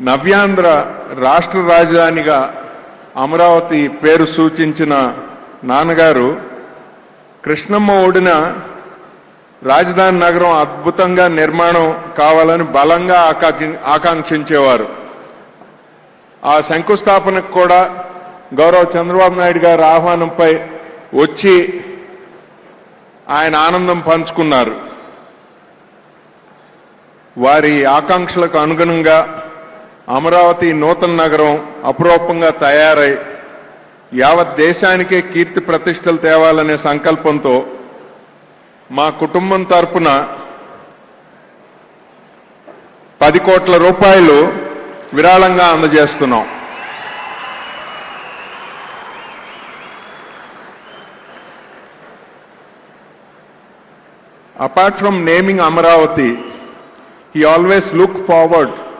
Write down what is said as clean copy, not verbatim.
నవ్యాంధ్ర రాష్ట్ర రాజధానిగా అమరావతి పేరు సూచించిన నాన్నగారు కృష్ణమ్మ ఒడిన రాజధాని నగరం అద్భుతంగా నిర్మాణం కావాలని బలంగా ఆకాంక్షించేవారు. ఆ శంకుస్థాపనకు కూడా గౌరవ చంద్రబాబు నాయుడు గారి ఆహ్వానంపై వచ్చి ఆయన ఆనందం పంచుకున్నారు. వారి ఆకాంక్షలకు అనుగుణంగా అమరావతి నూతన నగరం అపురూపంగా తయారై యావత్ దేశానికే కీర్తి ప్రతిష్టలు తేవాలనే సంకల్పంతో మా కుటుంబం తరపున 10 కోట్ల రూపాయలు విరాళంగా అందజేస్తున్నాం. Apart from naming Amaravati, he always looked forward